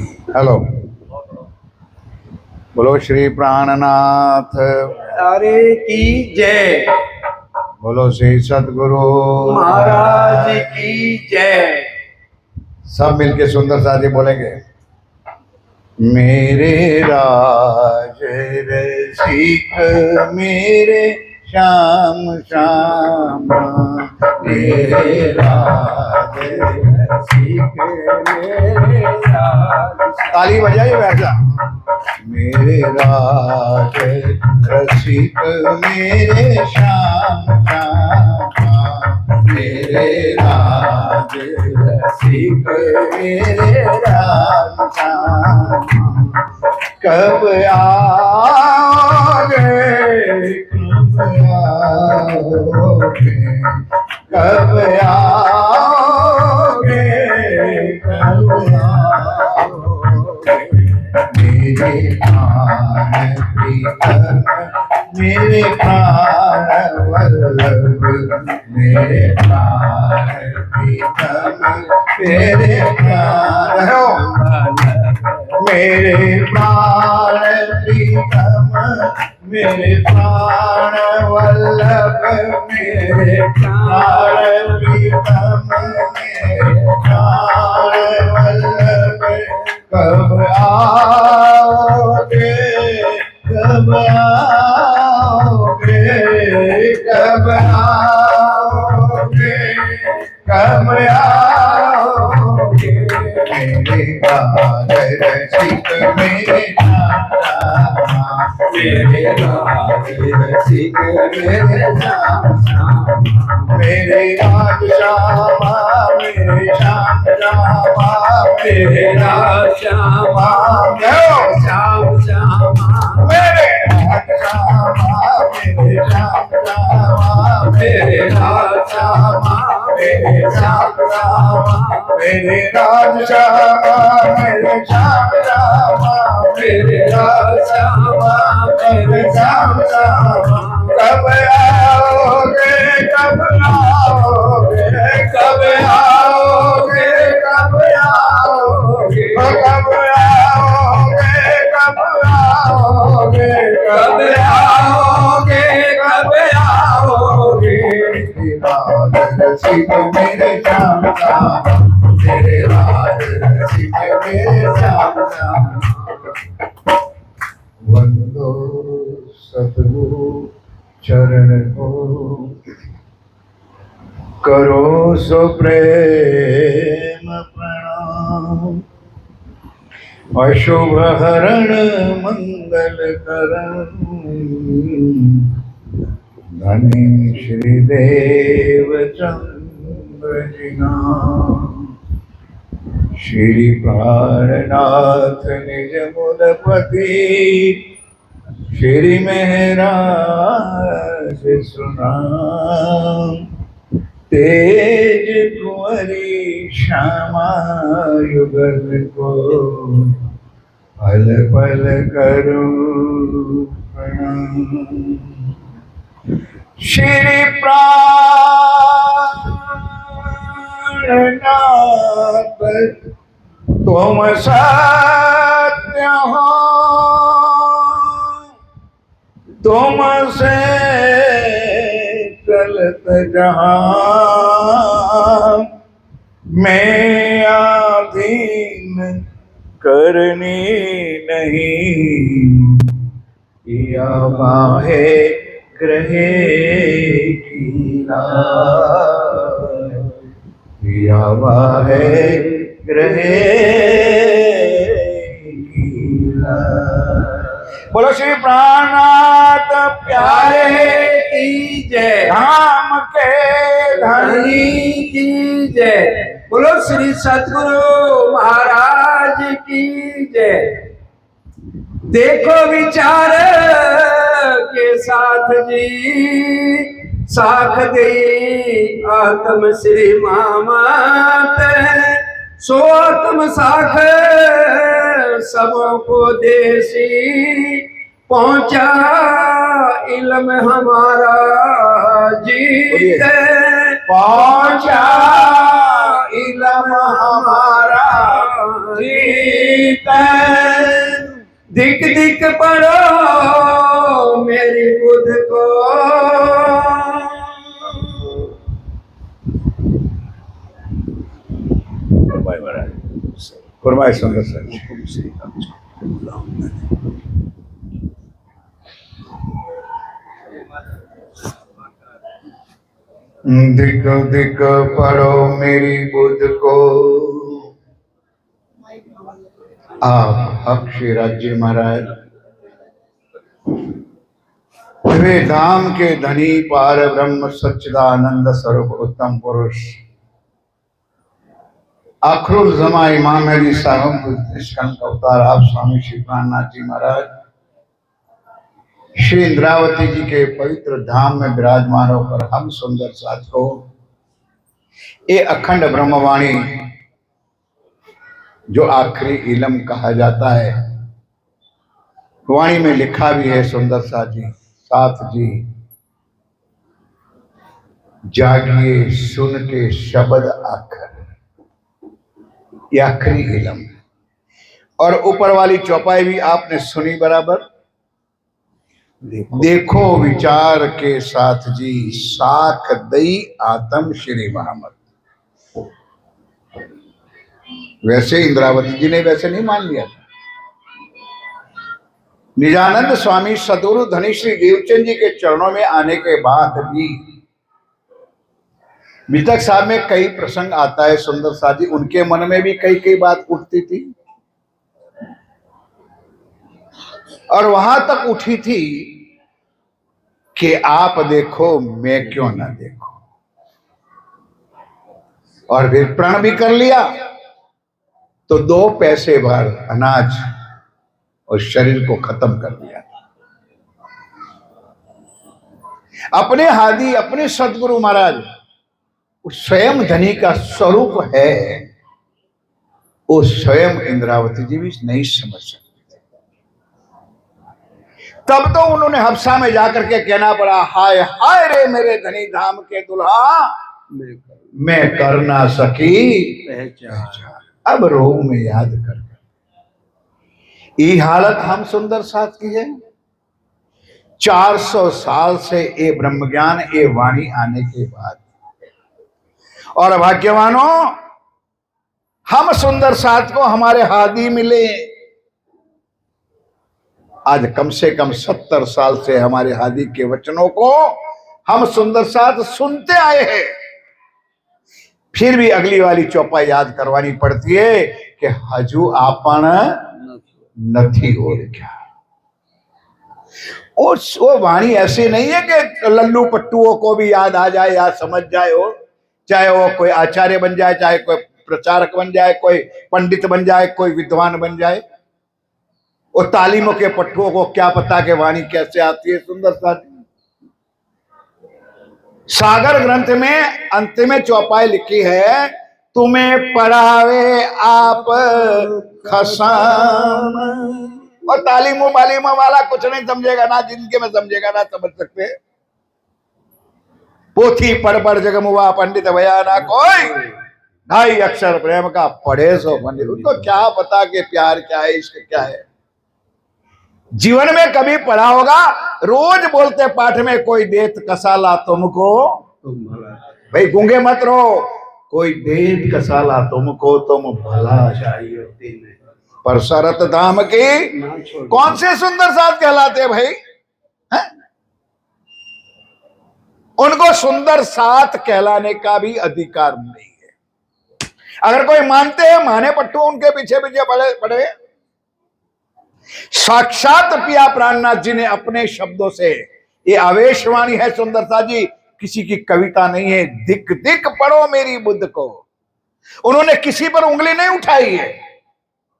Hello, बोलो श्री प्राणनाथ अरे की जय, बोलो श्री सतगुरु महाराज की जय। सब मिलके सुंदर साथी बोलेंगे। मेरे राज रसिक मेरे श्याम श्याम, मेरे राज रसिक मेरे श्याम। ताली बजाइए वैसा। मेरे राज रसिक मेरे श्याम श्याम, मेरे राज रसिक मेरे राम श्याम। कब आओगे कब आओगे कब आओगे कब आओगे, मेरे प्राण प्रीतम मेरे प्राण वल्लभ, मेरे प्राण प्रीतम मेरे प्राण वल्लभ, मेरे प्राण प्रीतम मेरे प्राण वल्लभ, मेरे प्राण प्रीतम मेरे प्राण वल्लभ। कब आओगे कब आओगे कब आओगे कब आओगे, मेरे राज रसिक मेरे श्याम, मेरे राज रसिक मेरे श्याम, मेरे राज श्यामा मेरे श्याम श्यामा, मेरे राज श्यामा श्याम श्यामा, मेरे राज श्यामा मेरे श्याम श्यामा, मेरे राज श्यामा मेरे श्याम श्यामा, मेरे राज श्यामा मेरे श्याम श्यामा, मेरे राज श्यामा मेरे श्याम श्यामा। कब आओगे कब आओगे कब आओगे कब आओगे कब आओगे कब आओगे कब आओगे कब आओगे, राज रसिक मेरे श्याम श्याम, मेरे राज रसिक मेरे श्याम श्याम। वंदो सतगुरु चरण को करो सो प्रेम प्रणाम, अशुभ हरण मंगल करण धनी श्री देव चंद्र जी नाम। श्री प्राणनाथ निज मुलपति श्री महराज सुनाम, तेज कुंवरी श्यामा युगल को पल पल करूं प्रणाम। श्री प्राणनाथ तुम सत्य हो, तुमसे चलत जहां, मैं आधीन करनी नहीं, या बाहे ग्रहे की या बाहे ग्रहे की। बोलो श्री प्राणनाथ प्यारे की जय, धाम के धनी की जय। बोलो श्री सतगुरु महाराज की जय। देखो विचार के साथ जी साख दे आत्म श्री मामत, सो आत्म साख सबों को देसी, पहुंचा इल्म हमारा जीत, पहुंचा इल्म हमारा जीतन दिक दिक पढ़ो मेरी बुध को। फरमाए सुंदर सर। दिक दिक पढ़ो मेरी बुध को। आप अक्षय राज्य महाराज वे धाम के धनी पार ब्रह्म सच्चिदानंद स्वरूप उत्तम पुरुष आखरुल जमा इमाम अली साहब स्कंद अवतार आप स्वामी श्री प्राणनाथ जी महाराज श्री इंद्रावती जी के पवित्र धाम में विराजमान होकर हम सुंदर साथ को ये अखंड ब्रह्मवाणी जो आखिरी इलम कहा जाता है, वाणी में लिखा भी है सुंदर साथ जी जागिए सुन के शब्द आखर, ये आखिरी इलम। और ऊपर वाली चौपाई भी आपने सुनी बराबर। देखो विचार के साथ जी साख दई आत्म श्री मोहम्मद। वैसे इंद्रावती जी ने वैसे नहीं मान लिया था। निजानंद स्वामी सदगुरु धनी श्री देवचंद जी के चरणों में आने के बाद भी मितक साहब में कई प्रसंग आता है सुंदर साथ जी, उनके मन में भी कई कई बात उठती थी और वहां तक उठी थी कि आप देखो मैं क्यों ना देखो, और फिर प्रण भी कर लिया तो 2 पैसे भर अनाज और शरीर को खत्म कर दिया। अपने हादी अपने सदगुरु महाराज स्वयं धनी का स्वरूप है, वो स्वयं इंद्रावती जी भी नहीं समझ सकते। तब तो उन्होंने हफ्सा में जाकर के कहना पड़ा, हाय हाय रे मेरे धनी धाम के दुल्हा, मैं कर ना सकी पहचान, अब रो में याद कर। ये हालत हम सुंदर साथ की है। 400 साल से ये ब्रह्म ज्ञान ये वाणी आने के बाद, और भाग्यवानों हम सुंदर साथ को हमारे हादी मिले। आज कम से कम 70 साल से हमारे हादी के वचनों को हम सुंदर साथ सुनते आए हैं, फिर भी अगली वाली चौपाई याद करवानी पड़ती है कि हजू आपन नथी हो क्या। वो वाणी ऐसी नहीं है कि लल्लू पट्टुओं को भी याद आ जाए या समझ जाए हो, चाहे वो कोई आचार्य बन जाए, चाहे कोई प्रचारक बन जाए, कोई पंडित बन जाए, कोई विद्वान बन जाए। वो तालीमों के पट्टुओं को क्या पता कि वाणी कैसे आती है। सुंदर साथी सागर ग्रंथ में अंतिम चौपाई लिखी है, तुम्हें पढ़ावे आप खसाम। और तालीमों वालीमों वाला कुछ नहीं समझेगा, ना जिंदगी में समझेगा, ना समझ सकते। पोथी पढ़ जगमुआ पंडित भया ना कोई, 2.5 अक्षर प्रेम का पढ़े सो पंडित। उनको क्या पता कि प्यार क्या है, इश्क क्या है। जीवन में कभी पढ़ा होगा, रोज बोलते पाठ में, कोई देत कसाला तुमको, भाई गूंगे मत रहो, कोई देत कसाला तुमको तुम भला चाहिए, पर शरत धाम की कौन से सुंदर साथ कहलाते भाई है? उनको सुंदर साथ कहलाने का भी अधिकार नहीं है। अगर कोई मानते हैं माने पट्टू, उनके पीछे पीछे पड़े। साक्षात पिया प्राणनाथ जी ने अपने शब्दों से, ये आवेशवाणी है सुंदरता जी, किसी की कविता नहीं है। दिक दिक पढ़ो मेरी बुद्ध को, उन्होंने किसी पर उंगली नहीं उठाई है,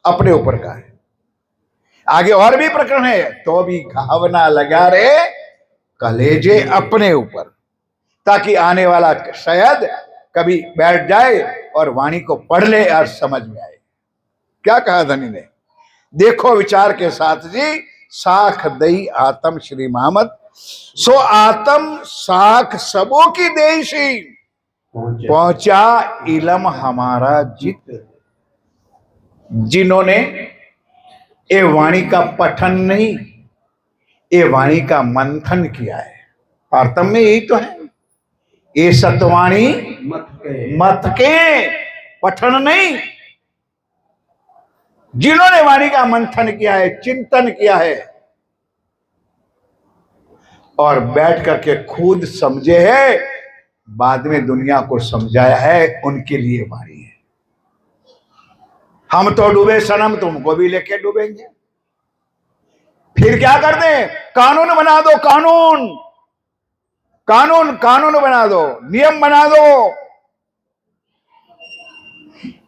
अपने ऊपर का है। आगे और भी प्रकरण है, तो भी घावना लगा रे कलेजे अपने ऊपर, ताकि आने वाला शायद कभी बैठ जाए और वाणी को पढ़ ले और समझ में आए। क्या कहा धनी ने, देखो विचार के साथ जी साख दई आत्म श्री मोहम्मद, सो आत्म साख सबों की देशी, पहुंचा इलम हमारा जित। जिन्होंने ये वाणी का पठन नहीं, ये वाणी का मंथन किया है। वार्तम में यही तो है, ये सतवाणी मत के पठन नहीं। जिन्होंने वाणी का मंथन किया है, चिंतन किया है और बैठ करके खुद समझे है, बाद में दुनिया को समझाया है, उनके लिए वाणी है। हम तो डूबे सनम, तुमको भी लेके डूबेंगे। फिर क्या करते हैं? कानून बना दो, कानून कानून कानून बना दो, नियम बना दो।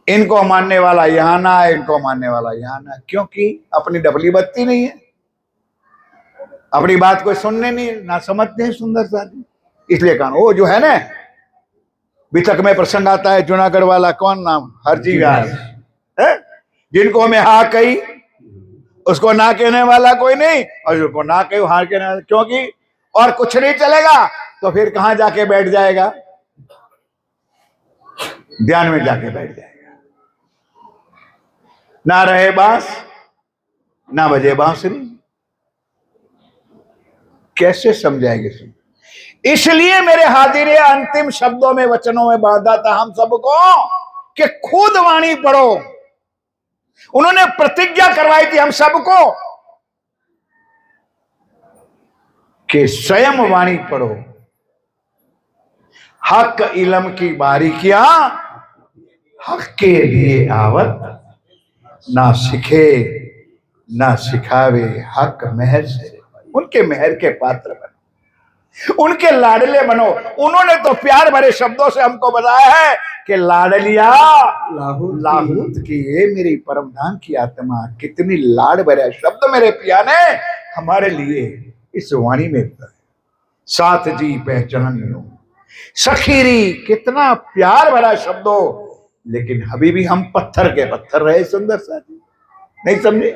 इनको मानने वाला यहां ना, इनको मानने वाला यहां ना। क्योंकि अपनी डबली बत्ती नहीं है, अपनी बात कोई सुनने नहीं, ना समझते हैं सुंदर साथी। इसलिए कानून, वो जो है ना, वितक में प्रसंग आता है, जूनागढ़ वाला कौन नाम, हरजी व्यास है, जिनको मैं हा कही उसको ना कहने वाला कोई नहीं, और जिनको ना कही हार कहने वाला। क्योंकि और कुछ नहीं चलेगा तो फिर कहां जाके बैठ जाएगा? ध्यान में जाके बैठ जाएगा। ना रहे बांस, ना बजे बांसुरी, कैसे समझाएंगे? इसलिए मेरे हाजिर अंतिम शब्दों में, वचनों में बांधा था हम सबको कि खुद वाणी पढ़ो। उन्होंने प्रतिज्ञा करवाई थी हम सबको कि स्वयं वाणी पढ़ो। हक इलम की बारीकियां हक के लिए आवत, ना सिखे ना सिखावे हक मेहर से। उनके मेहर के पात्र बनो, उनके लाडले बनो। उन्होंने तो प्यार भरे शब्दों से हमको बताया है कि लाडलिया लाहूत की, ये मेरी परमधाम की आत्मा। कितनी लाड भरे शब्द मेरे पिया ने हमारे लिए इस वाणी में। साथ जी पहचान लो सखीरी, कितना प्यार भरा शब्दों, लेकिन अभी भी हम पत्थर के पत्थर रहे सुंदर साथी, नहीं समझे?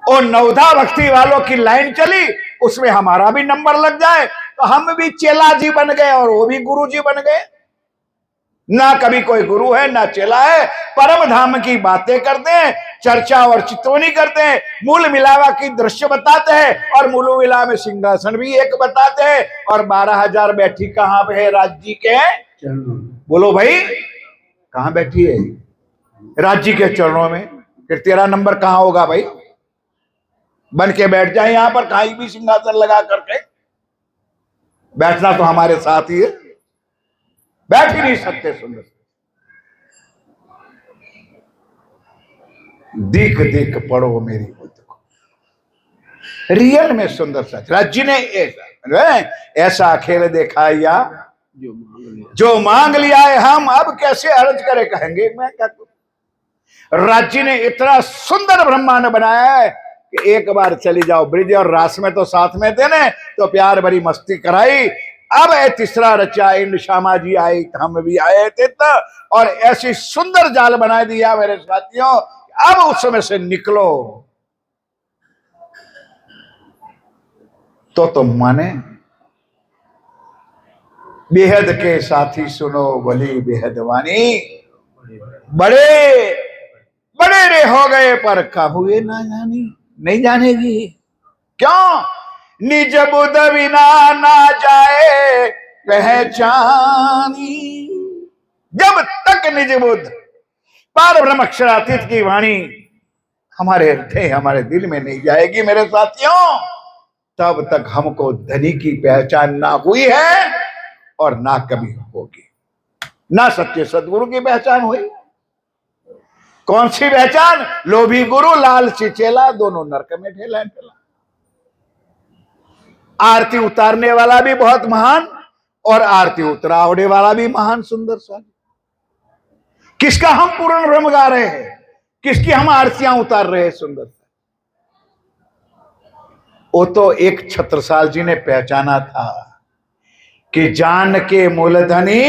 और नवधा भक्ति वालों की लाइन चली, उसमें हमारा भी नंबर लग जाए तो हम भी चेला जी बन गए और वो भी गुरु जी बन गए। ना कभी कोई गुरु है ना चेला है, परम धाम की बातें करते हैं, चर्चा और चितौनी करते हैं, मूल मिलावा की दृश्य बताते हैं, और मूल मिला में सिंहासन भी एक बताते हैं, और 12,000 बैठी कहां पे है? राज्य के, बोलो भाई कहां बैठी है? राज्य के चरणों में। फिर तेरा नंबर कहां होगा भाई? बन के बैठ जाए यहां पर, कहीं भी सिंहासन लगा करके बैठना तो हमारे साथ ही है, बैठ ही नहीं सकते। सुंदर दिख दिख पढ़ो मेरी बुद्ध को, रियल में सुंदर सच। राज्य ने ऐसा खेल देखा या जो मांग लिया है, हम अब कैसे अर्ज करे? कहेंगे मैं क्या करूं? राज्य ने इतना सुंदर ब्रह्मांड बनाया है कि एक बार चली जाओ ब्रिज और रास में तो साथ में थे ने, तो प्यार भरी मस्ती कराई। अब तीसरा रचा इंद्र श्यामा जी आई, हम भी आए थे तो, और ऐसी सुंदर जाल बना दिया मेरे साथियों। अब उस समय से निकलो तो तुम माने। बेहद के साथी सुनो बोली बेहद वाणी, बड़े बड़े रे हो गए पर काबुए ना जानी, नहीं जानेगी। क्यों? निज बुध बिना ना जाए पहचानी। जब तक निज बुध पार ब्रह्म अक्षरातीत की वाणी हमारे हृदय हमारे दिल में नहीं जाएगी मेरे साथियों, तब तक हमको धनी की पहचान ना हुई है और ना कभी होगी। ना सच्चे सदगुरु की पहचान हुई। कौन सी पहचान? लोभी गुरु लालची चेला, दोनों नरक में ठेला ठेला। आरती उतारने वाला भी बहुत महान और आरती उतरावने वाला भी महान। सुंदर सा किसका हम पूर्ण ब्रह्म गा रहे हैं, किसकी हम आरतियां उतार रहे हैं? सुंदर सा वो तो एक छत्रसाल जी ने पहचाना था कि जान के मूलधनी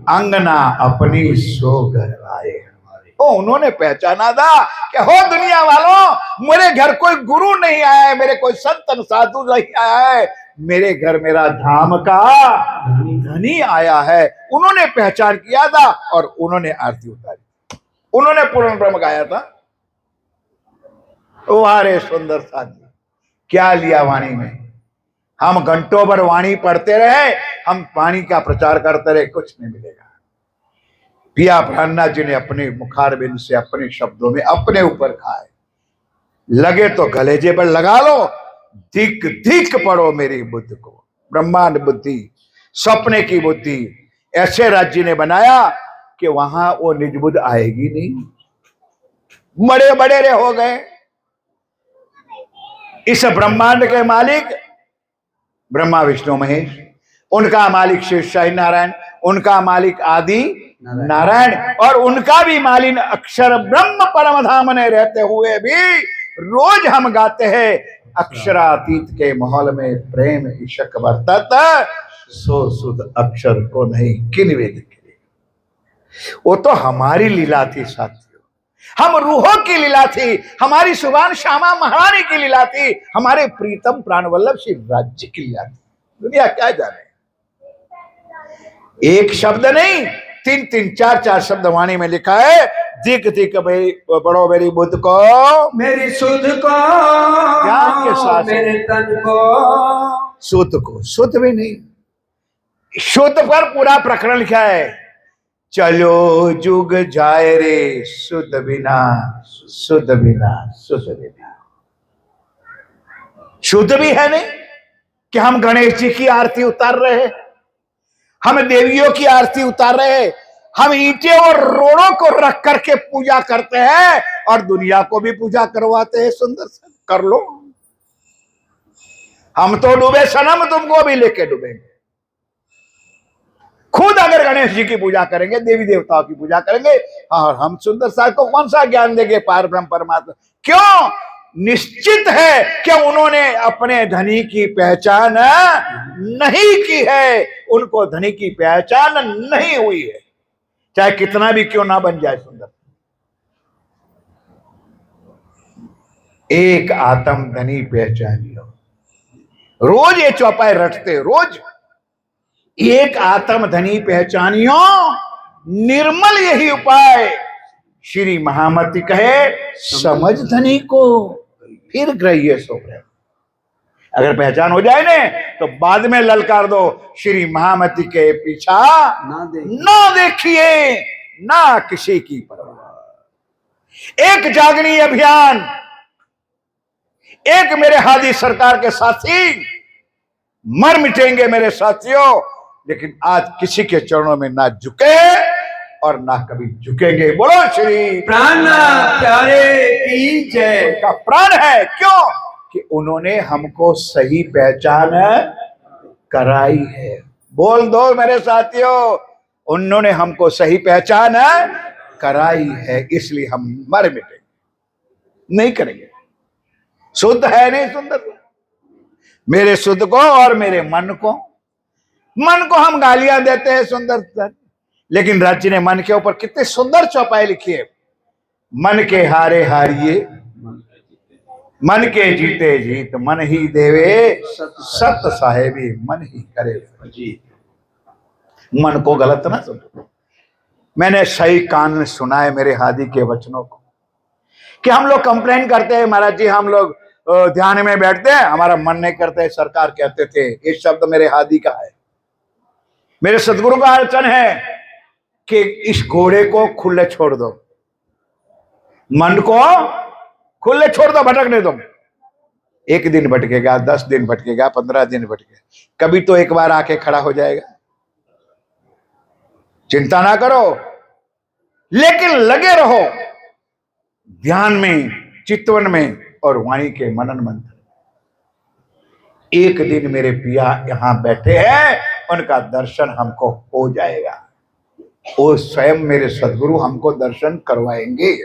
अंगना अपनी सो घर आए। ओ उन्होंने पहचाना था कि हो दुनिया वालों, मेरे घर कोई गुरु नहीं आया है, मेरे कोई संतन साधु नहीं आया है, मेरे घर मेरा धाम का धनी आया है। उन्होंने पहचान किया था और उन्होंने आरती उतारी। उन्होंने पूर्ण ब्रह्म गाया था। वाह रे सुंदर साथ जी, क्या लिया वाणी में। हम घंटों भर वाणी पढ़ते रहे, हम वाणी का प्रचार करते रहे, कुछ नहीं मिलेगा। पिया प्राणनाथ जी ने अपने मुखारबिंद से अपने शब्दों में अपने ऊपर खाए। लगे तो गलेजे पर लगा लो, धिक धिक पढ़ो मेरी बुद्धि को। ब्रह्मांड बुद्धि, सपने की बुद्धि ऐसे राज्य ने बनाया कि वहां वो निज बुद्ध आएगी नहीं। बड़े बड़े रे हो गए। इस ब्रह्मांड के मालिक ब्रह्मा विष्णु महेश, उनका मालिक शिव शाही नारायण, उनका मालिक आदि नारायण, और उनका भी मालिन अक्षर ब्रह्म परम धाम में रहते हुए भी रोज हम गाते हैं, अक्षरातीत के महल में प्रेम इशक बरतत, सो सुध अक्षर को नहीं किन वेद के। वो तो हमारी लीला थी साथियों, हम रूहों की लीला थी, हमारी सुभान श्यामा महारानी की लीला थी, हमारे प्रीतम प्राणवल्लभ श्री राज्य की लीला थी। दुनिया क्या जाने। एक शब्द नहीं, तीन तीन चार चार शब्द वाणी में लिखा है, दिक दिक पढ़ो मेरी बुद्ध को, मेरी सुध को, ज्ञान के साथ मेरे तन को। शुद्ध को, शुद्ध भी नहीं, शुद्ध पर पूरा प्रकरण क्या है। चलो जुग जाए रे शुद्ध बिना, शुद्ध बिना, शुद्ध बिना। शुद्ध भी है नहीं कि हम गणेश जी की आरती उतार रहे हैं, हम देवियों की आरती उतार रहे हैं, हम ईंटें और रोड़ों को रख करके पूजा करते हैं और दुनिया को भी पूजा करवाते हैं। सुंदर से कर लो, हम तो डूबे सनम, तुमको भी लेके डूबेंगे। खुद अगर गणेश जी की पूजा करेंगे, देवी देवताओं की पूजा करेंगे, और हम सुंदर साहब को कौन सा ज्ञान देंगे पार ब्रह्म परमात्मा। क्यों? निश्चित है कि उन्होंने अपने धनी की पहचान नहीं की है, उनको धनी की पहचान नहीं हुई है, चाहे कितना भी क्यों ना बन जाए। सुंदर एक आत्म धनी पहचानियो, रोज ये चौपाई रटते, रोज एक आत्म धनी पहचानियो, निर्मल यही उपाय। श्री महामति कहे समझ धनी को, फिर ग्रह्य सो ग्रह। अगर पहचान हो जाए ने तो बाद में ललकार दो, श्री महामति के पीछा ना देखिए, ना किसी की परवाह। एक जागनी अभियान, एक मेरे हादी सरकार के साथी मर मिटेंगे मेरे साथियों, लेकिन आज किसी के चरणों में ना झुके और ना कभी झुकेंगे। बोलो श्री प्राणनाथ प्यारे की जय। का प्राण है, क्यों कि उन्होंने हमको सही पहचान कराई है। बोल दो मेरे साथियों, उन्होंने हमको सही पहचान कराई है, इसलिए हम मर मिटेंगे नहीं करेंगे। शुद्ध है नहीं सुंदर, मेरे शुद्ध को और मेरे मन को हम गालियां देते हैं सुंदर, लेकिन राज्य ने मन के ऊपर कितने सुंदर चौपाई लिखी है। मन के हारे हारिए, मन के जीते जीत, मन ही देवे सत साहेबी, मन ही करे जीत। मन को गलत ना समझो। मैंने सही कान में सुना है मेरे हादी के वचनों को, कि हम लोग कंप्लेन करते हैं महाराज जी, हम लोग ध्यान में बैठते हैं, हमारा मन नहीं करते। सरकार कहते थे, ये शब्द मेरे हादी का है, मेरे सदगुरु का वचन है कि इस घोड़े को खुले छोड़ दो, मन को खुले छोड़ दो, भटकने दो। एक दिन भटकेगा, 10 दिन भटकेगा, 15 दिन भटकेगा, कभी तो एक बार आके खड़ा हो जाएगा। चिंता ना करो, लेकिन लगे रहो ध्यान में, चितवन में और वाणी के मनन मंत्र। एक दिन मेरे पिया यहां बैठे हैं, उनका दर्शन हमको हो जाएगा। वो स्वयं मेरे सदगुरु हमको दर्शन करवाएंगे,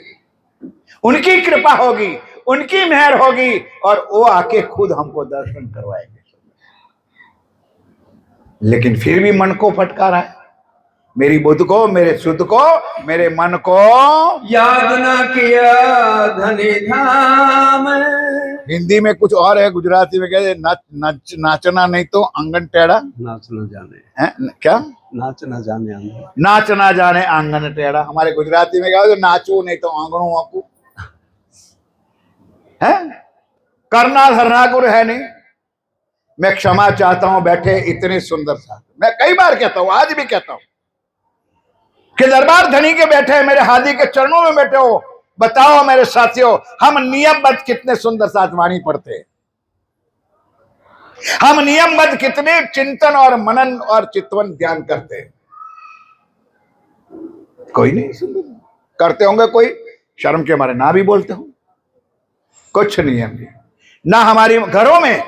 उनकी कृपा होगी, उनकी मेहर होगी, और वो आके खुद हमको दर्शन करवाएंगे। लेकिन फिर भी मन को फटकारा है, मेरी बुद्ध को, मेरे शुद्ध को, मेरे मन को याद न किया धनी धाम, हिंदी में कुछ और है, गुजराती में कहते नाचना नहीं तो आंगन टेढ़ा। नाच न जाने, क्या? नाच न जाने आंगन। नाच ना जाने आंगन टेढ़ा। हमारे गुजराती में क्या होता है? नाचू नहीं तो आंगनों आंकू है। करना धरना गुर है नहीं। मैं क्षमा चाहता हूं बैठे इतने सुंदर साथ। मैं कई बार कहता हूं, आज भी कहता हूं कि दरबार धनी के बैठे, मेरे हादी के चरणों में बैठे हो, बताओ मेरे साथियों, हम नियमबद्ध कितने सुंदर साथ वाणी पढ़ते हैं, हम नियमबद्ध कितने चिंतन और मनन और चितवन ध्यान करते हैं। कोई नहीं सुंदर करते होंगे, कोई शर्म के मारे ना भी बोलते हो। कुछ नियम नहीं, ना हमारी घरों में,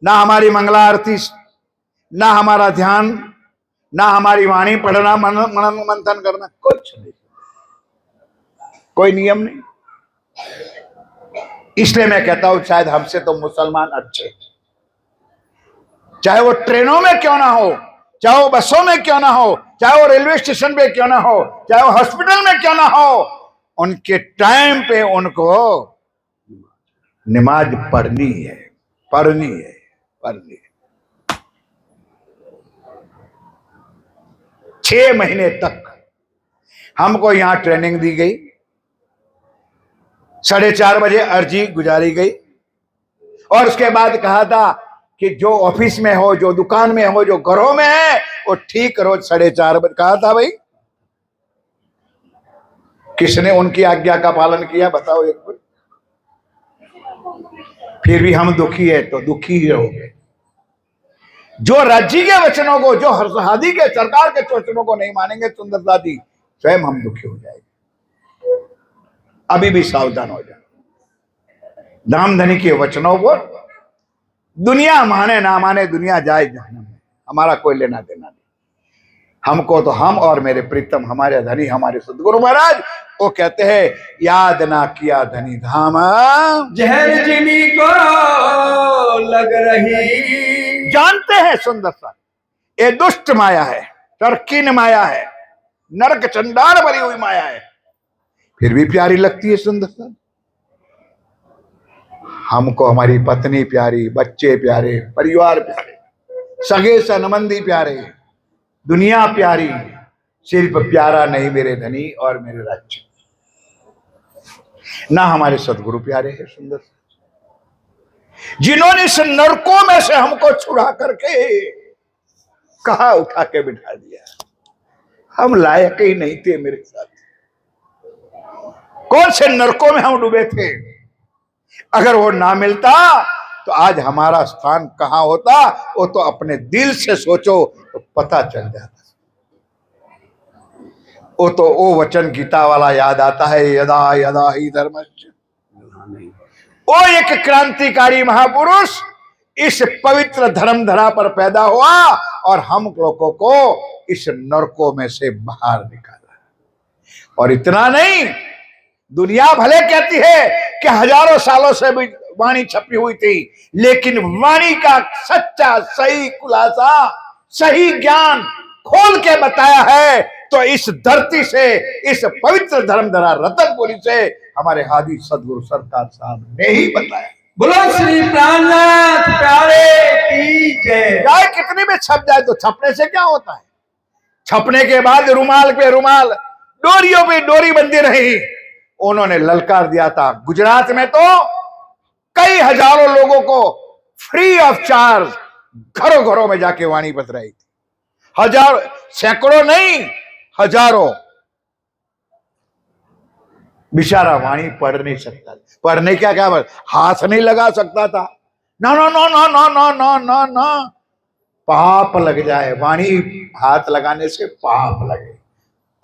ना हमारी मंगला आरती, ना हमारा ध्यान, ना हमारी वाणी पढ़ना, मनन मंथन करना, कुछ नहीं, कोई नियम नहीं। इसलिए मैं कहता हूं शायद हमसे तो मुसलमान अच्छे, चाहे वो ट्रेनों में क्यों ना हो, चाहे वो बसों में क्यों ना हो, चाहे वो रेलवे स्टेशन पे क्यों ना हो, चाहे वो हॉस्पिटल में क्यों ना हो, उनके टाइम पे उनको नमाज पढ़नी है, पढ़नी है, पढ़नी है। 6 महीने तक हमको यहां ट्रेनिंग दी गई, 4:30 बजे अर्जी गुजारी गई, और उसके बाद कहा था कि जो ऑफिस में हो, जो दुकान में हो, जो घरों में है, वो ठीक रोज 4:30 बजे। कहा था भाई, किसने उनकी आज्ञा का पालन किया बताओ एक बार। फिर भी हम दुखी है तो दुखी ही रहोगे। जो राज्य के वचनों को, जो हादी के सरकार के वचनों को नहीं मानेंगे सुंदरता जी, स्वयं हम दुखी हो जाएंगे। अभी भी सावधान हो जाए। धामधनी के वचनों को दुनिया माने ना माने, दुनिया जाए जहन्नम में, हमारा कोई लेना देना नहीं। हमको तो हम और मेरे प्रीतम, हमारे धनी, हमारे सदगुरु महाराज, वो कहते हैं याद ना किया धनी धाम, जहर जिमी को लग रही। जानते हैं सुंदर सा ये दुष्ट माया है, टर्कीन माया है, नरक चंडाल भरी हुई माया है, फिर भी प्यारी लगती है सुंदर सा। हमको हमारी पत्नी प्यारी, बच्चे प्यारे, परिवार प्यारे, सगे संबंधी प्यारे, दुनिया प्यारी, सिर्फ प्यारा नहीं मेरे धनी और मेरे राज्य, ना हमारे सदगुरु प्यारे हैं सुंदर, जिन्होंने इस नरकों में से हमको छुड़ा करके कहा उठा के बिठा दिया। हम लायक ही नहीं थे मेरे साथ, कौन से नरकों में हम डूबे थे। अगर वो ना मिलता तो आज हमारा स्थान कहां होता, वो तो अपने दिल से सोचो तो पता चल जाता। वो तो वो वचन गीता वाला याद आता है, यदा यदा ही धर्मस्य। वो एक क्रांतिकारी महापुरुष इस पवित्र धर्म धरा पर पैदा हुआ और हम लोगों को इस नरकों में से बाहर निकाला। और इतना नहीं, दुनिया भले कहती है कि हजारों सालों से भी वाणी छपी हुई थी, लेकिन वाणी का सच्चा सही खुलासा, सही ज्ञान खोल के बताया है तो इस धरती से, इस पवित्र धर्मधरा रतनपुरी से हमारे हादी सदगुरु सरकार साहब ने ही बताया। बोलो श्री प्राणनाथ प्यारे की जय। चाहे कितनी में छप जाए तो छपने से क्या होता है, छपने के बाद रुमाल पे रुमाल, डोरियों पे डोरी बंधी रही। उन्होंने ललकार दिया था। गुजरात में तो कई हजारों लोगों को फ्री ऑफ चार्ज घरों घरों में जाके वाणी बतलाई थी। हजार, सैकड़ों नहीं, हजारों। बेचारा वाणी पढ़ नहीं सकता, पढ़ने क्या क्या हाथ नहीं लगा सकता था। ना ना ना ना ना ना ना ना ना, पाप लग जाए, वाणी हाथ लगाने से पाप लगे।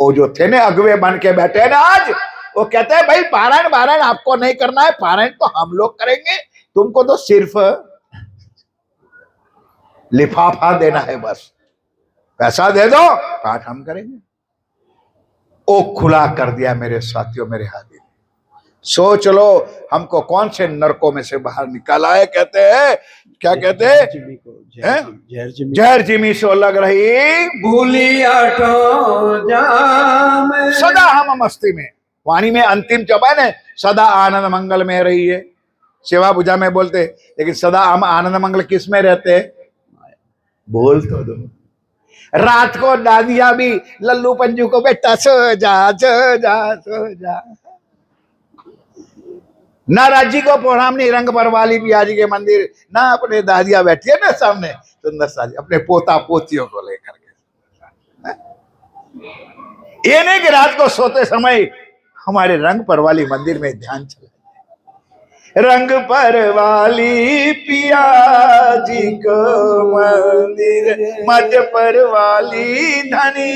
वो जो थे ना अगवे बन के बैठे ना आज, वो कहते हैं भाई पारायण पारायण आपको नहीं करना है, पारायण तो हम लोग करेंगे, तुमको तो सिर्फ लिफाफा देना है, बस पैसा दे दो, पाठ हम करेंगे। ओ खुला कर दिया मेरे साथियों, मेरे हादी ने। सोच लो हमको कौन से नरकों में से बाहर निकाला है। कहते हैं, क्या कहते हैं, जहर जिमी सो लग रही, भूली आठों जाम, सदा हम मस्ती में। वाणी में अंतिम चबन है, सदा आनंद मंगल में रही है। सेवा पूजा में बोलते, लेकिन सदा हम आनंद मंगल किस में रहते हैं? बोल तो दो। रात को दादिया भी लल्लू पंजू को, बेटा सो जा सो जा सो जा। ना राजी को प्रोग्राम नहीं, रंग परवाली पियाजी के मंदिर, ना अपने दादिया बैठी है ना सामने सुंदर साजी अपने पोता पोतियों को लेकर के। ये नहीं कि रात को सोते समय हमारे रंग परवाली मंदिर में ध्यान चला, रंग परवाली पिया जी को मंदिर, मध्य परवाली धनी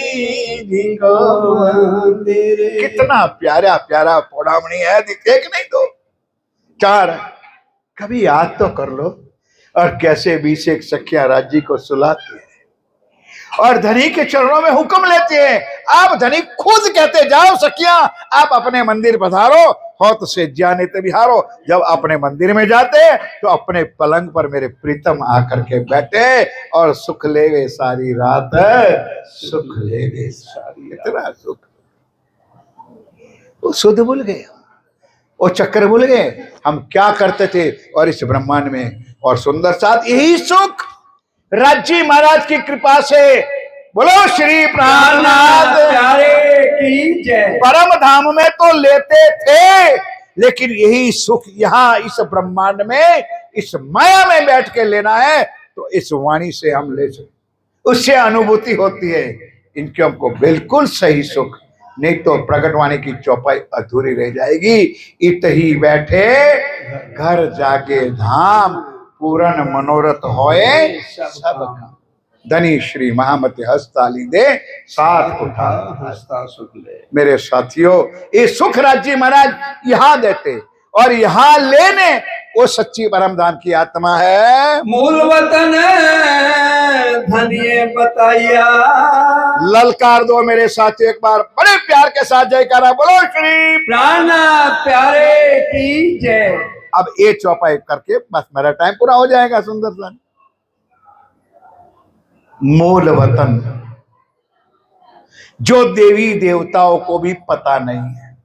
जी को मंदिर। कितना प्यारा प्यारा पौड़ामणी है, एक नहीं दो चार, कभी याद तो कर लो। और कैसे 20 एक सखियां राज्य को सुलाती है और धनी के चरणों में हुक्म लेते हैं। आप धनी खुद कहते, जाओ सखियां आप अपने मंदिर पधारो, होत से जाने ते बिहारो। जब अपने मंदिर में जाते तो अपने पलंग पर मेरे प्रीतम आकर के बैठे और सुख लेवे सारी रात, सुख लेवे सारी, इतना सुख। वो सुध भूल गए, वो चक्कर भूल गए हम क्या करते थे और इस ब्रह्मांड में। और सुंदर साथ यही सुख राज्य महाराज की कृपा से, बोलो श्री प्राणनाथ प्यारे की जय। परम धाम में तो लेते थे, लेकिन यही सुख यहाँ इस ब्रह्मांड में, इस माया में बैठ के लेना है तो इस वाणी से हम ले सकते, उससे अनुभूति होती है। इनके हमको बिल्कुल सही सुख, नहीं तो प्रकटवाणी की चौपाई अधूरी रह जाएगी। इत ही बैठे घर जाके धाम, पूर्ण मनोरथ होए सब काम। धनी श्री महामति हस्ताली दे, साथ उठा हंसता सुख ले। मेरे साथियों, ये सुख राज्य महाराज यहाँ देते और यहाँ लेने वो सच्ची परम धाम की आत्मा है। मूल वतन धनिये बताइया। ललकार दो मेरे साथियों एक बार बड़े प्यार के साथ जयकारा, बोलो श्री प्राणनाथ प्यारे की जय। अब ये चौपाई करके बस मेरा टाइम पूरा हो जाएगा। सुंदर सा मूल वतन जो देवी देवताओं को भी पता नहीं है,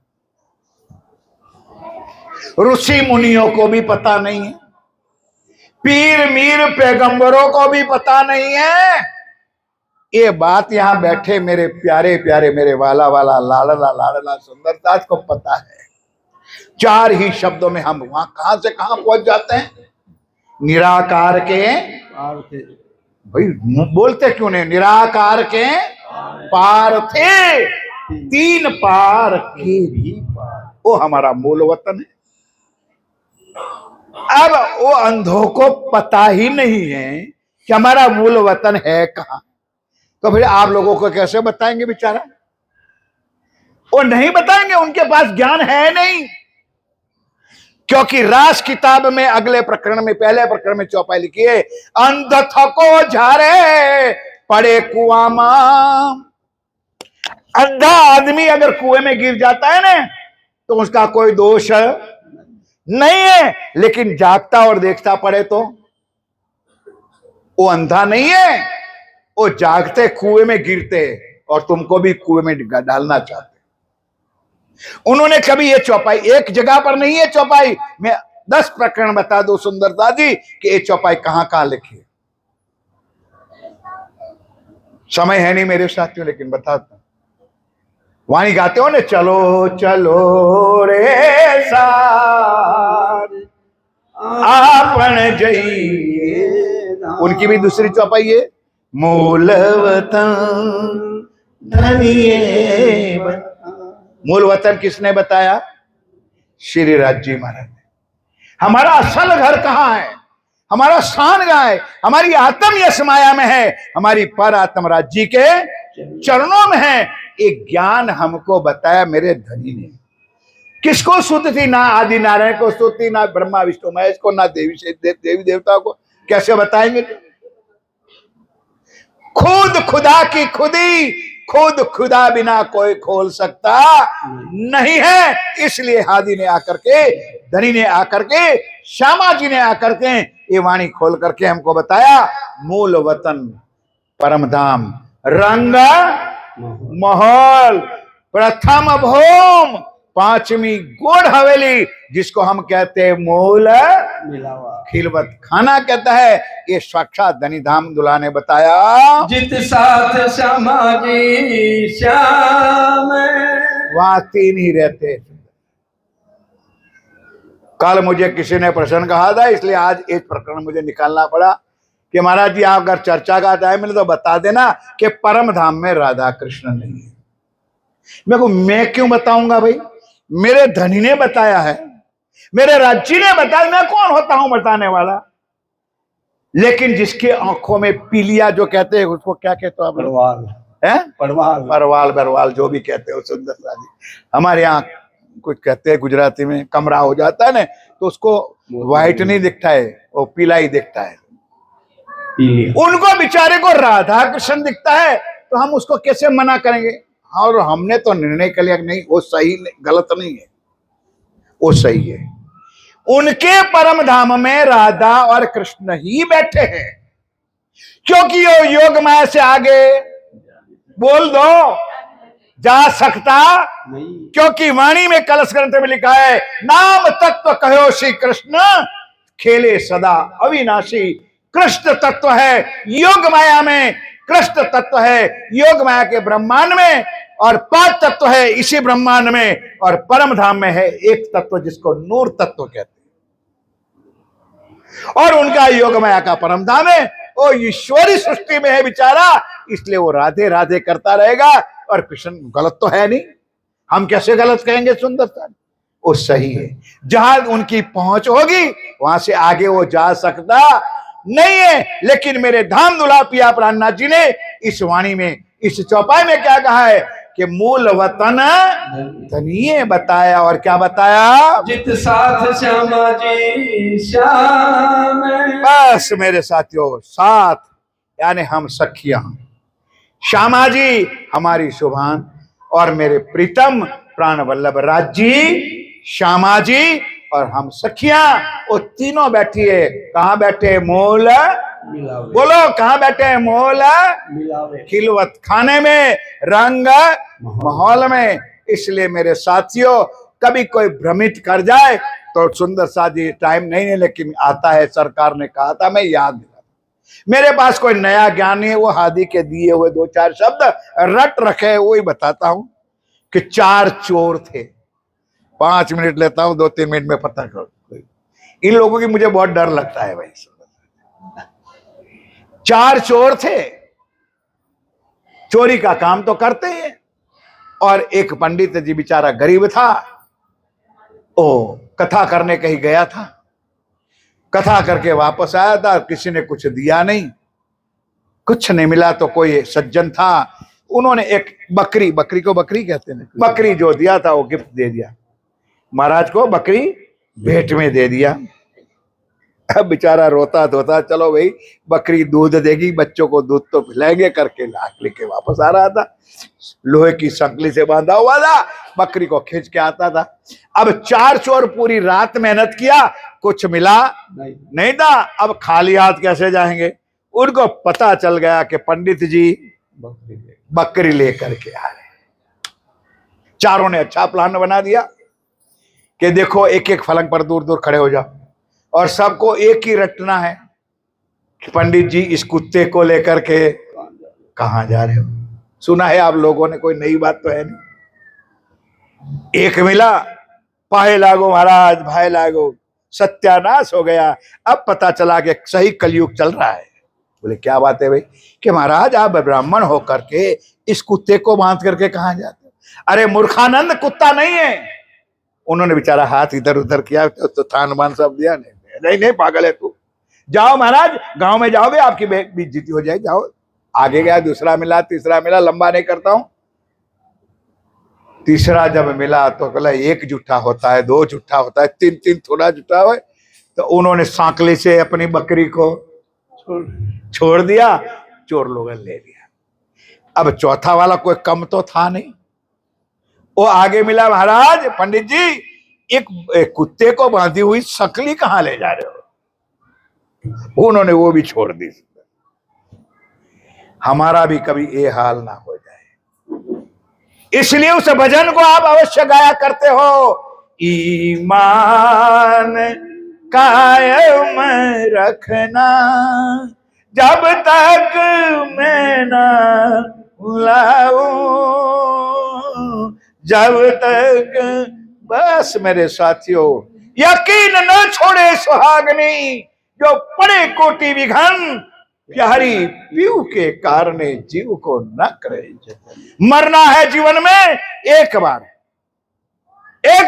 ऋषि मुनियों को भी पता नहीं है, पीर मीर पैगंबरों को भी पता नहीं है। ये बात यहां बैठे मेरे प्यारे प्यारे, मेरे वाला वाला लाडला लाडला सुंदरदास को पता है। चार ही शब्दों में हम वहां कहां से कहां पहुंच जाते हैं। निराकार के, भाई बोलते क्यों नहीं, निराकार के पार थे, तीन पार के भी पार, वो हमारा मूल वतन है। अब वो अंधों को पता ही नहीं है कि हमारा मूल वतन है कहां, तो फिर आप लोगों को कैसे बताएंगे बेचारा? वो नहीं बताएंगे, उनके पास ज्ञान है नहीं। क्योंकि रास किताब में अगले प्रकरण में, पहले प्रकरण में चौपाई लिखी है, अंध थको झारे पड़े कुआं मां। अंधा आदमी अगर कुएं में गिर जाता है ना तो उसका कोई दोष नहीं है, लेकिन जागता और देखता पड़े तो वो अंधा नहीं है, वो जागते कुएं में गिरते और तुमको भी कुएं में डालना चाहते। उन्होंने कभी ये चौपाई एक जगह पर नहीं है, चौपाई मैं 10 प्रकरण बता दो सुंदरता जी कि ये चौपाई कहां कहां लिखी है। समय है नहीं मेरे साथियों, लेकिन बताता हूं। वाणी गाते हो ना, चलो चलो रे साथ आपन जइए, उनकी भी दूसरी चौपाई है, मूल वतन धनिये। मूल वतन किसने बताया? श्री राज्य महाराज ने। हमारा असल घर कहां है, हमारा स्थान कहां है? हमारी आत्म यश माया में है, हमारी पर आत्म राज्य के चरणों में है। एक ज्ञान हमको बताया मेरे धनी ने। किसको स्तुति थी? ना आदि नारायण को स्तुति, ना ब्रह्मा विष्णु महेश को, ना देवी देवताओं को। कैसे बताएंगे? खुद खुदा की खुदी, खुद खुदा बिना कोई खोल सकता नहीं है। इसलिए हादी ने आकर के, धनी ने आकर के, श्यामा जी ने आकर के ये वाणी खोल करके हमको बताया, मूल वतन परम धाम रंग महल प्रथम भूम पांचवी गोड़ हवेली जिसको हम कहते हैं मूल मिलावा खिलवत खाना कहता है, ये साक्षात धनीधाम दुल्हा ने बताया। जित साथ श्यामा जी श्याम वहां तीन ही रहते। कल मुझे किसी ने प्रश्न कहा था, इसलिए आज एक प्रकरण मुझे निकालना पड़ा कि महाराज जी आप अगर चर्चा का टाइम मिले तो बता देना कि परम धाम में राधा कृष्ण नहीं है। मैं क्यों बताऊंगा भाई, मेरे धनी ने बताया है, मेरे राज्य ने बताया, मैं कौन होता हूं बताने वाला। लेकिन जिसके आंखों में पीलिया जो कहते हैं उसको क्या कहते हो आप? परवाल है परवाल परवाल बरवाल जो भी कहते हो सुंदर सा जी, हमारे यहाँ कुछ कहते हैं गुजराती में, कमरा हो जाता है ना तो उसको व्हाइट नहीं दिखता है, वो पीला ही दिखता है। उनको बेचारे को राधा कृष्ण दिखता है तो हम उसको कैसे मना करेंगे? और हमने तो निर्णय कर लिया नहीं वो सही गलत नहीं है, वो सही है। उनके परम धाम में राधा और कृष्ण ही बैठे हैं, क्योंकि वो योग माया से आगे बोल दो जा सकता नहीं। क्योंकि वाणी में कलश ग्रंथ में लिखा है, नाम तत्व कहो श्री कृष्ण खेले सदा अविनाशी। कृष्ण तत्व है योग माया में, कृष्ण तत्व है योग माया के ब्रह्मांड में, और पांच तत्व है इसी ब्रह्मांड में, और परम धाम में है एक तत्व जिसको नूर तत्व कहते हैं, और उनका योग माया का परम धाम है, वो ईश्वरी सृष्टि में है बेचारा, इसलिए वो राधे राधे करता रहेगा। और कृष्ण गलत तो है नहीं, हम कैसे गलत कहेंगे? सुंदरता वो सही है, जहां उनकी पहुंच होगी वहां से आगे वो जा सकता नहीं है। लेकिन मेरे धाम दुल्हा पिया प्राणनाथ जी ने इस वाणी में, इस चौपाई में क्या कहा है कि मूल वतन धनिये बताया, और क्या बताया? जित साथ श्यामा जी श्याम बस मेरे साथियों, साथ यानी हम सखियां, श्यामा जी हमारी शुभान, और मेरे प्रीतम प्राण वल्लभ राज जी, श्यामा जी और हम सखियां, वो तीनों बैठी है। कहां बैठे? मूल मिलावे बोलो कहां बैठे? मूल मिलावे खिलवत खाने में, रंग माहौल में। इसलिए मेरे साथियों, कभी कोई भ्रमित कर जाए तो सुंदर सा जी टाइम नहीं है, लेकिन आता है, सरकार ने कहा था, मैं याद दिला। मेरे पास कोई नया ज्ञान नहीं है, वो हादी के दिए हुए दो चार शब्द रट रखे वो ही बताता हूं कि चार चोर थे। 5 मिनट लेता हूं, 2-3 मिनट में पता कर। इन लोगों की मुझे बहुत डर लगता है भाई। 4 चोर थे, चोरी का काम तो करते हैं, और एक पंडित जी बेचारा गरीब था, ओ कथा करने कहीं गया था, कथा करके वापस आया था, किसी ने कुछ दिया नहीं, कुछ नहीं मिला, तो कोई सज्जन था, उन्होंने एक बकरी को बकरी कहते हैं, बकरी जो दिया था वो गिफ्ट दे दिया महाराज को, बकरी भेंट में दे दिया। अब बेचारा रोता धोता, चलो भाई बकरी दूध देगी, बच्चों को दूध तो पिलाएंगे करके लाख लेके वापस आ रहा था, लोहे की संकली से बांधा हुआ था, बकरी को खींच के आता था। अब 4 चोर पूरी रात मेहनत किया, कुछ मिला नहीं था, अब खाली हाथ कैसे जाएंगे? उनको पता चल गया कि पंडित जी बकरी लेकर के आ रहे। चारों ने अच्छा प्लान बना दिया कि देखो एक एक फलंग पर दूर दूर खड़े हो जाओ, और सबको एक ही रटना है कि पंडित जी इस कुत्ते को लेकर के कहां जा रहे हो? सुना है आप लोगों ने, कोई नई बात तो है नहीं। एक मिला, पाए लागो महाराज, भाई लागो, सत्यानाश हो गया। अब पता चला कि सही कलयुग चल रहा है। बोले क्या बात है भाई? कि महाराज आप ब्राह्मण होकर के इस कुत्ते को बांध करके कहां जाते हो? अरे मूर्खानंद, कुत्ता नहीं है। उन्होंने बेचारा हाथ इधर उधर किया तो थान मान सब दिया, नहीं पागल है तू, जाओ महाराज गांव में जाओगे आपकी बेइज्जती हो जाएगी, जाओ। आगे गया, दूसरा मिला, तीसरा मिला, लंबा नहीं करता हूं। तीसरा जब मिला तो कहला 1 जुट्ठा होता है, 2 जुट्ठा होता है, 3 थोड़ा जुट्ठा हो। तो उन्होंने सांकले से अपनी बकरी को छोड़ दिया, चोर लोगों ने ले लिया। अब चौथा वाला कोई कम तो था नहीं, वो आगे मिला, महाराज पंडित जी एक कुत्ते को बांधी हुई सकली कहां ले जा रहे हो? उन्होंने वो भी छोड़ दी। हमारा भी कभी ये हाल ना हो जाए। इसलिए उस भजन को आप अवश्य गाया करते हो। ईमान कायम रखना जब तक मैं ना भुलाऊं, जब तक। बस मेरे साथियों, यकीन न छोड़े सुहागनी, जो पड़े कोटि विघन, प्यारी पीऊ के कारण जीव को न करे। मरना है जीवन में एक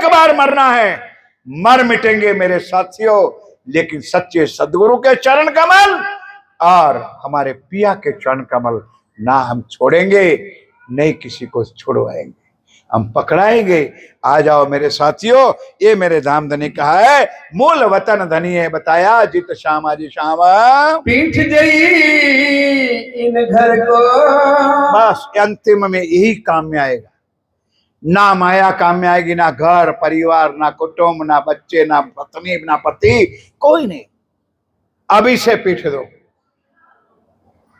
बार मरना है, मर मिटेंगे मेरे साथियों, लेकिन सच्चे सदगुरु के चरण कमल और हमारे पिया के चरण कमल ना हम छोड़ेंगे, नहीं किसी को छुड़वाएंगे, हम पकड़ाएंगे। आ जाओ मेरे साथियों, ये मेरे धाम धनी कहा है, मूल वतन धनी है बताया, जित श्यामा जी श्यामा पीठ जई इन घर को। बस अंतिम में यही काम में आएगा, ना माया काम में आएगी, ना घर परिवार, ना कुटुंब, ना बच्चे, ना पत्नी, ना पति, कोई नहीं। अभी से पीठ दो।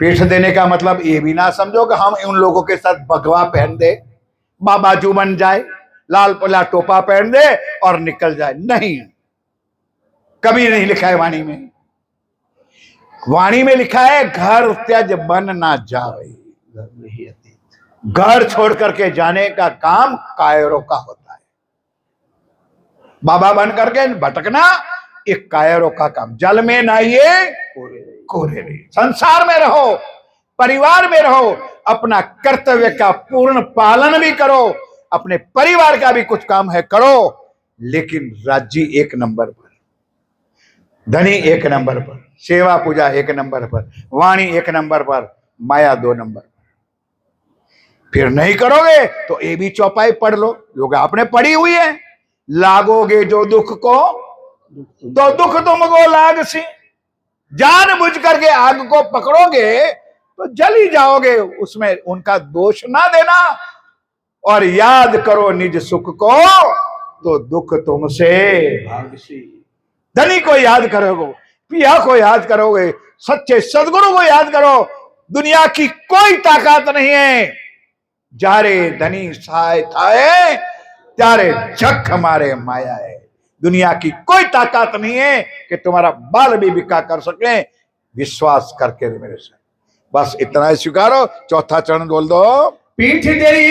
पीठ देने का मतलब ये भी ना समझो कि हम उन लोगों के साथ भगवा पहन दे, बाबाजू बन जाए, लाल पला टोपा पहन दे और निकल जाए, नहीं, कभी नहीं लिखा है वाणी में। वाणी में लिखा है घर त्यज बन ना जावे, घर छोड़ करके जाने का काम कायरों का होता है। बाबा बन करके भटकना एक कायरों का काम। जल में नहाइए कोरे रहिए, संसार में रहो, परिवार में रहो, अपना कर्तव्य का पूर्ण पालन भी करो, अपने परिवार का भी कुछ काम है करो, लेकिन राज्य एक नंबर पर, धनी एक नंबर पर, सेवा पूजा एक नंबर पर, वाणी एक नंबर पर, माया 2 नंबर पर। फिर नहीं करोगे तो ये भी चौपाई पढ़ लो, योगा आपने पढ़ी हुई है, लागोगे जो दुख को तो दुख तुमको लाग सी, जान बुझ करके आग को पकड़ोगे तो जल ही जाओगे, उसमें उनका दोष ना देना। और याद करो निज सुख को तो दुख तुमसे भागसी। धनी को याद करोगे, पिया को याद करोगे, सच्चे सदगुरु को याद करो, दुनिया की कोई ताकत नहीं है। जारे धनी सहाय थाए, त्यारे जख हमारे माया है। दुनिया की कोई ताकत नहीं है कि तुम्हारा बाल भी बिका कर सके, विश्वास करके मेरे से बस इतना ही स्वीकारो। चौथा चरण बोल दो, पीठ दई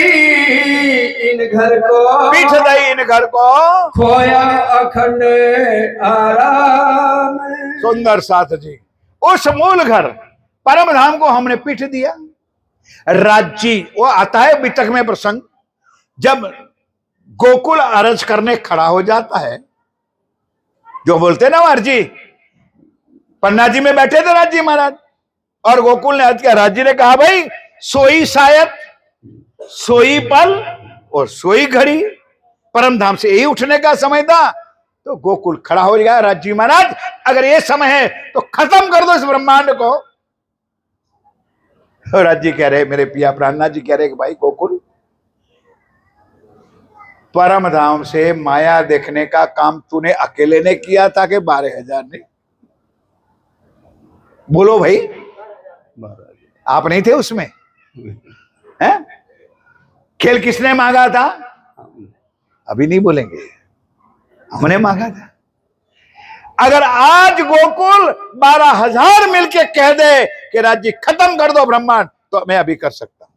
इन घर को, पीठ दई इन घर को, खोया अखंड आराम। सुंदर साथ जी, उस मूल घर परम धाम को हमने पीठ दिया। राज्य वो आता है बितक में प्रसंग, जब गोकुल अरज करने खड़ा हो जाता है, जो बोलते ना अर्जी, पन्ना जी में बैठे थे राज्य महाराज और गोकुल ने अर्ज किया। राज्य ने कहा भाई सोई शायद, सोई पल और सोई घड़ी, परम धाम से यही उठने का समय था। तो गोकुल खड़ा हो गया, राज्य महाराज अगर ये समय है तो खत्म कर दो इस ब्रह्मांड को। राज्य कह रहे, मेरे पिया प्राणनाथ जी कह रहे कि भाई गोकुल, परम धाम से माया देखने का काम तूने अकेले ने किया था कि 12,000 ने? बोलो भाई, आप नहीं थे उसमें? हैं? खेल किसने मांगा था? अभी नहीं बोलेंगे, हमने मांगा था। अगर आज गोकुल 12,000 मिलके कह दे कि राज्य खत्म कर दो ब्रह्मांड, तो मैं अभी कर सकता हूं।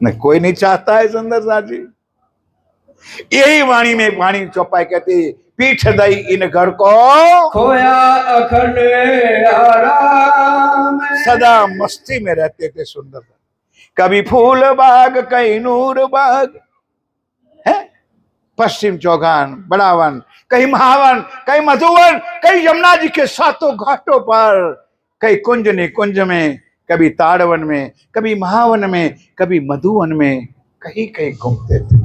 नहीं, कोई नहीं चाहता है सुंदर साथ जी। यही वाणी में वाणी चौपाई कहती, पीठ दई इन घर को, खोया अखंड आराम। सदा मस्ती में रहते थे सुंदर। कभी फूल बाग, कहीं नूर बाग है, पश्चिम चौगान, बड़ावन, कहीं महावन, कहीं मधुवन, कहीं यमुना जी के 7 घाटों पर, कहीं कुंज ने कुंज में, कभी ताड़वन में, कभी महावन में, कभी मधुवन में, कहीं कहीं घूमते थे।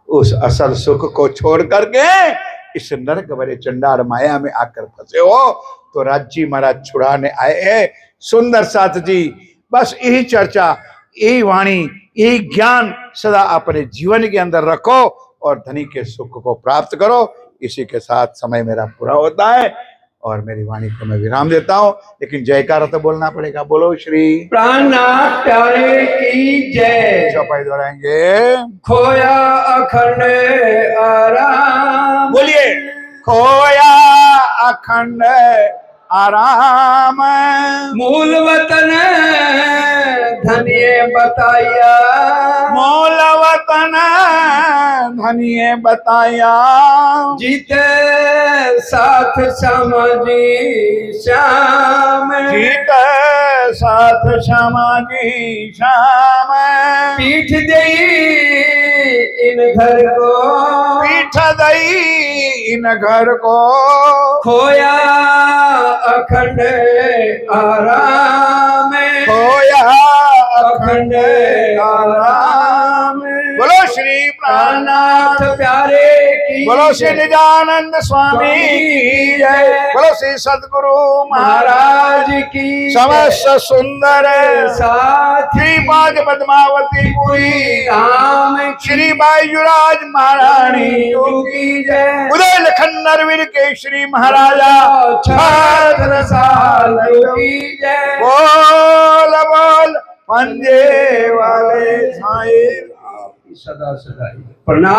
उस असल सुख को छोड़ करके इस नरक भरे चंडाल माया में आकर फंसे हो, तो राज्य महाराज छुड़ाने आए हैं। सुंदर साथ जी, बस यही चर्चा, यही वाणी, यही ज्ञान सदा अपने जीवन के अंदर रखो और धनी के सुख को प्राप्त करो। इसी के साथ समय मेरा पूरा होता है। और मेरी वाणी को मैं विराम देता हूं, लेकिन जयकारा तो बोलना पड़ेगा। बोलो श्री प्राणनाथ प्यारे की जय। चौपाई दोहराएंगे। खोया अखंड आराम, बोलिए, खोया अखंड आराम, मूल वतन धन्य बताया, मूल वतन धनिये बताया, जीते साथ समझी श्याम, जीत साथ समाजी श्याम, पीठ दई इन घर को, पीठ दई इन घर को, खोया अखंड आराम, खोया अखंड आराम। बोलो श्री प्राणनाथ प्यारे की बोलो श्री जय। निजानंद स्वामी की जय। बोलो श्री सदगुरु महाराज महाराज की समस्त सुंदर साथ श्री बाज पद्मावती पुरी राम श्री बायुराज महारानी की जय। उदय लखन नरवीर केशरी महाराजा छत्र साल की जय। बोल बोल पंजे वाले साईं सदा सदा प्रणाम।